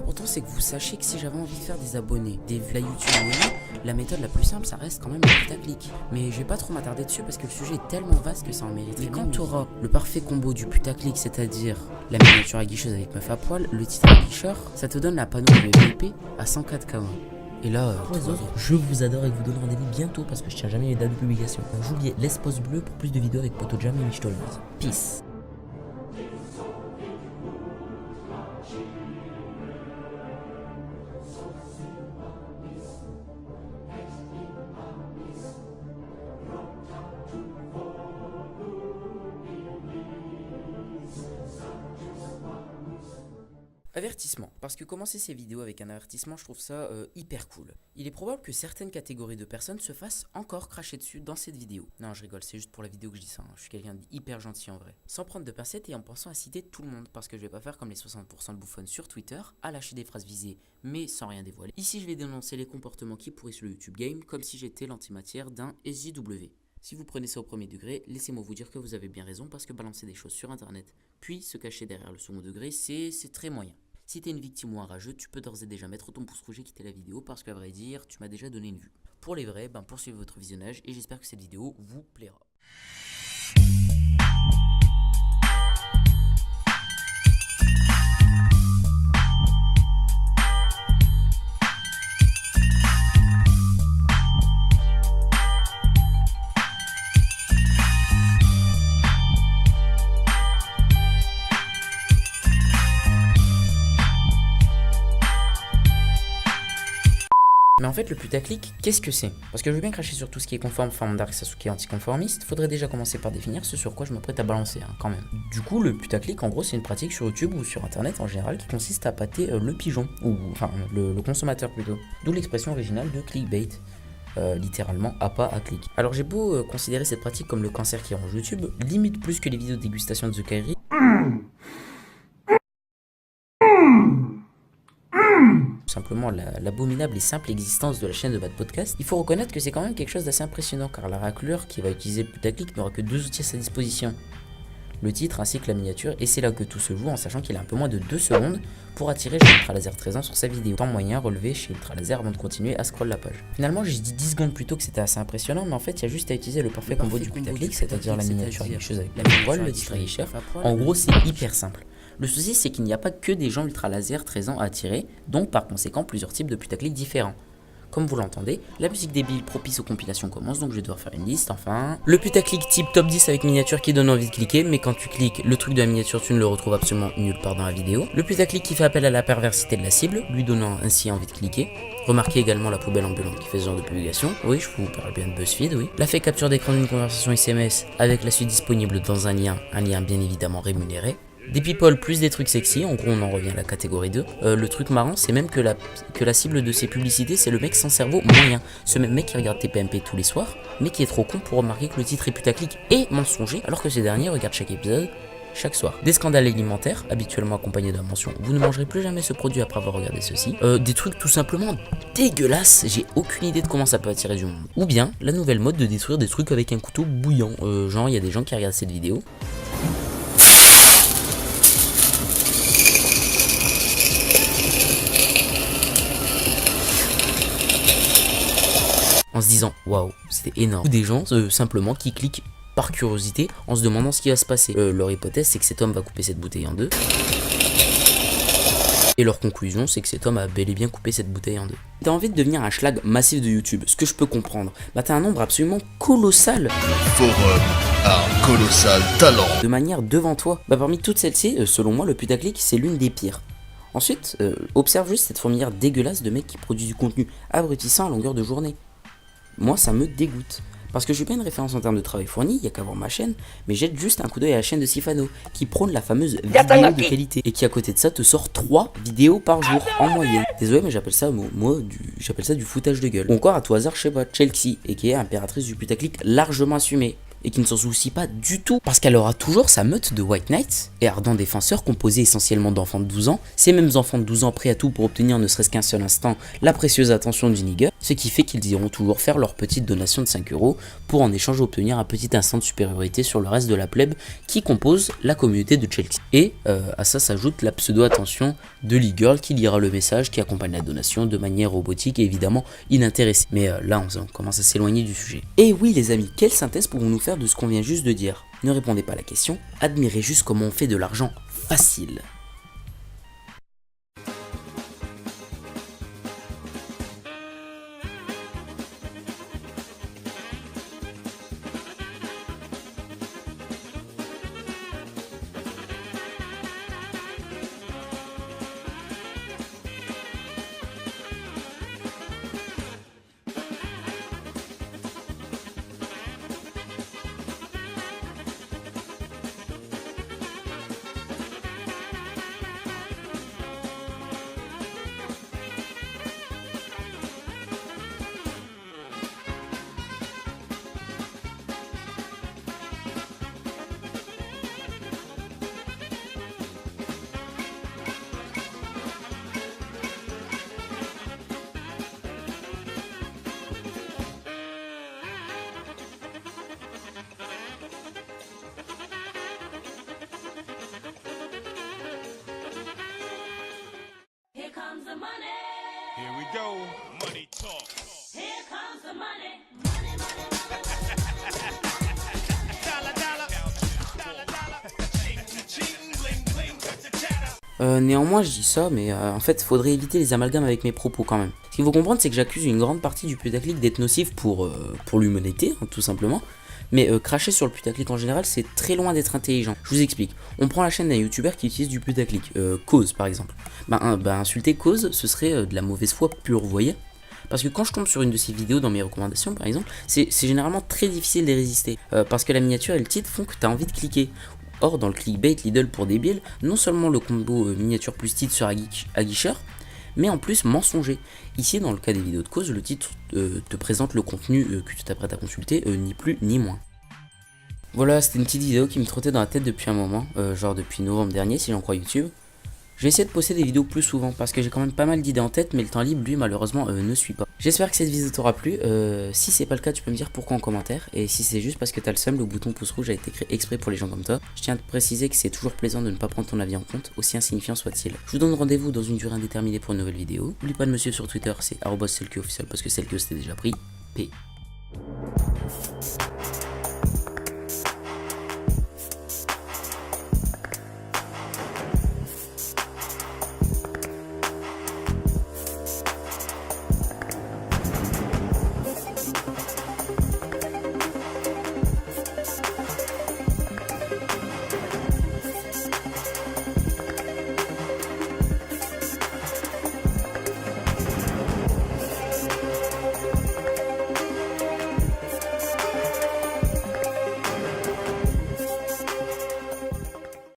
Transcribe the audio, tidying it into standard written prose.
l'important c'est que vous sachiez que si j'avais envie de faire des abonnés, des vues à YouTube, la méthode la plus simple ça reste quand même le putaclic. Mais je vais pas trop m'attarder dessus parce que le sujet est tellement vaste que ça en mérite. Mais quand tu auras le parfait combo du putaclic, c'est-à-dire la miniature aguicheuse avec meuf à poil, le titre aguicheur, ça te donne la panneau de MVP à 104 K1. Et là, pour les autres, je vous adore et vous donne rendez-vous bientôt parce que je tiens jamais les dates de publication. J'oubliais, laisse pouce bleu pour plus de vidéos avec Potojam et Michtolmaz. Peace. Avertissement, parce que commencer ces vidéos avec un avertissement, je trouve ça hyper cool. Il est probable que certaines catégories de personnes se fassent encore cracher dessus dans cette vidéo. Non, je rigole, c'est juste pour la vidéo que je dis ça, hein. Je suis quelqu'un d'hyper gentil en vrai. Sans prendre de pincettes et en pensant à citer tout le monde, parce que je vais pas faire comme les 60% de bouffonnes sur Twitter, à lâcher des phrases visées, mais sans rien dévoiler. Ici, je vais dénoncer les comportements qui pourrissent le YouTube Game, comme si j'étais l'antimatière d'un SJW. Si vous prenez ça au premier degré, laissez-moi vous dire que vous avez bien raison, parce que balancer des choses sur internet, puis se cacher derrière le second degré, c'est très moyen. Si t'es une victime ou un rageux, tu peux d'ores et déjà mettre ton pouce rouge et quitter la vidéo parce qu'à vrai dire, tu m'as déjà donné une vue. Pour les vrais, poursuivez votre visionnage et j'espère que cette vidéo vous plaira. Mais en fait, le putaclic, qu'est-ce que c'est? Parce que je veux bien cracher sur tout ce qui est conforme, forme Dark Sasuke anticonformiste, faudrait déjà commencer par définir ce sur quoi je m'apprête à balancer, quand même. Du coup, le putaclic, en gros, c'est une pratique sur YouTube ou sur internet en général qui consiste à pâter le pigeon, ou enfin le consommateur plutôt. D'où l'expression originale de clickbait. Littéralement appât à clic. Alors j'ai beau considérer cette pratique comme le cancer qui ronge YouTube, limite plus que les vidéos de dégustation de The Kairi. Simplement l'abominable et simple existence de la chaîne de Bad Podcast, il faut reconnaître que c'est quand même quelque chose d'assez impressionnant car la raclure qui va utiliser le putaclic n'aura que deux outils à sa disposition. Le titre ainsi que la miniature, et c'est là que tout se joue en sachant qu'il a un peu moins de 2 secondes pour attirer chez Ultralaser 13 ans sur sa vidéo. Temps moyen relevé chez Ultralaser avant de continuer à scroll la page. Finalement j'ai dit 10 secondes plus tôt que c'était assez impressionnant, mais en fait il y a juste à utiliser le parfait combo du putaclic, c'est-à-dire la miniature aguicheuse avec la voile, le titre aguicheur. En gros c'est hyper simple. Le souci c'est qu'il n'y a pas que des gens ultra laser 13 ans à attirer, donc par conséquent plusieurs types de putaclic différents. Comme vous l'entendez, la musique débile propice aux compilations commence, donc je vais devoir faire une liste, enfin... Le putaclic type top 10 avec miniature qui donne envie de cliquer, mais quand tu cliques, le truc de la miniature tu ne le retrouves absolument nulle part dans la vidéo. Le putaclic qui fait appel à la perversité de la cible, lui donnant ainsi envie de cliquer. Remarquez également la poubelle ambulante qui fait ce genre de publication. Oui, je vous parle bien de BuzzFeed, oui. La fait capture d'écran d'une conversation SMS avec la suite disponible dans un lien bien évidemment rémunéré. Des people plus des trucs sexy, en gros on en revient à la catégorie 2. Le truc marrant c'est même que la cible de ces publicités c'est le mec sans cerveau moyen. Ce même mec qui regarde TPMP tous les soirs, mais qui est trop con pour remarquer que le titre est putaclic et mensonger, alors que ces derniers regardent chaque épisode chaque soir. Des scandales alimentaires, habituellement accompagnés de la mention « Vous ne mangerez plus jamais ce produit après avoir regardé ceci ». Des trucs tout simplement dégueulasses, j'ai aucune idée de comment ça peut attirer du monde. Ou bien la nouvelle mode de détruire des trucs avec un couteau bouillant. Genre il y a des gens qui regardent cette vidéo. En se disant waouh, c'était énorme. Ou des gens simplement qui cliquent par curiosité en se demandant ce qui va se passer. Leur hypothèse c'est que cet homme va couper cette bouteille en deux. Et leur conclusion c'est que cet homme a bel et bien coupé cette bouteille en deux. T'as envie de devenir un schlag massif de YouTube, ce que je peux comprendre. T'as un nombre absolument colossal. Forum a un colossal talent. De manière devant toi. Parmi toutes celles-ci, selon moi le putaclic c'est l'une des pires. Ensuite, observe juste cette fourmilière dégueulasse de mecs qui produisent du contenu abrutissant à longueur de journée. Moi ça me dégoûte. Parce que je suis pas une référence en termes de travail fourni, il y a qu'à voir ma chaîne, mais jette juste un coup d'œil à la chaîne de Sifano, qui prône la fameuse vidéo de qualité, et qui à côté de ça te sort 3 vidéos par jour en moyenne. Désolé mais j'appelle ça du foutage de gueule. Ou encore à tout hasard, je sais pas, Chelsea, et qui est impératrice du putaclic largement assumée, et qui ne s'en soucie pas du tout, parce qu'elle aura toujours sa meute de White Knights, et ardents défenseurs composés essentiellement d'enfants de 12 ans, ces mêmes enfants de 12 ans prêts à tout pour obtenir ne serait-ce qu'un seul instant la précieuse attention du nigger, Ce qui fait qu'ils iront toujours faire leur petite donation de 5 € pour en échange obtenir un petit instant de supériorité sur le reste de la plèbe qui compose la communauté de Chelsea. Et à ça s'ajoute la pseudo-attention de l'e-girl qui lira le message qui accompagne la donation de manière robotique et évidemment inintéressée. Mais là on commence à s'éloigner du sujet. Et oui les amis, quelle synthèse pouvons-nous faire de ce qu'on vient juste de dire? Ne répondez pas à la question, admirez juste comment on fait de l'argent facile. Comes the money. Here we go. Money talk. Here comes the money. Money, money, money. Dollar, dollar. Dollar, dollar. Cheating, bling, bling. Chatter. Néanmoins je dis ça, mais en fait faudrait éviter les amalgames avec mes propos quand même. Ce qu'il faut comprendre c'est que j'accuse une grande partie du putaclic d'être nocif pour l'humanité, hein, tout simplement. Mais cracher sur le putaclic en général c'est très loin d'être intelligent. Je vous explique. On prend la chaîne d'un youtubeur qui utilise du putaclic, Cause par exemple. Insulter Cause ce serait de la mauvaise foi pure, vous voyez. Parce que quand je tombe sur une de ses vidéos dans mes recommandations par exemple, c'est généralement très difficile d'y résister. Parce que la miniature et le titre font que tu as envie de cliquer. Or dans le clickbait Lidl pour débiles, non seulement le combo miniature plus titre sera aguicheur, mais en plus mensonger. Ici dans le cas des vidéos de Cause, le titre te présente le contenu que tu t'apprêtes à consulter, ni plus ni moins. Voilà, c'était une petite vidéo qui me trottait dans la tête depuis un moment, genre depuis novembre dernier si j'en crois YouTube. Je vais essayer de poster des vidéos plus souvent parce que j'ai quand même pas mal d'idées en tête, mais le temps libre lui malheureusement ne suit pas. J'espère que cette vidéo t'aura plu, si c'est pas le cas tu peux me dire pourquoi en commentaire, et si c'est juste parce que t'as le seum, le bouton pouce rouge a été créé exprès pour les gens comme toi. Je tiens à te préciser que c'est toujours plaisant de ne pas prendre ton avis en compte, aussi insignifiant soit-il. Je vous donne rendez-vous dans une durée indéterminée pour une nouvelle vidéo. N'oublie pas de me suivre sur Twitter, c'est @selkioofficial parce que Selkio c'était déjà pris. P.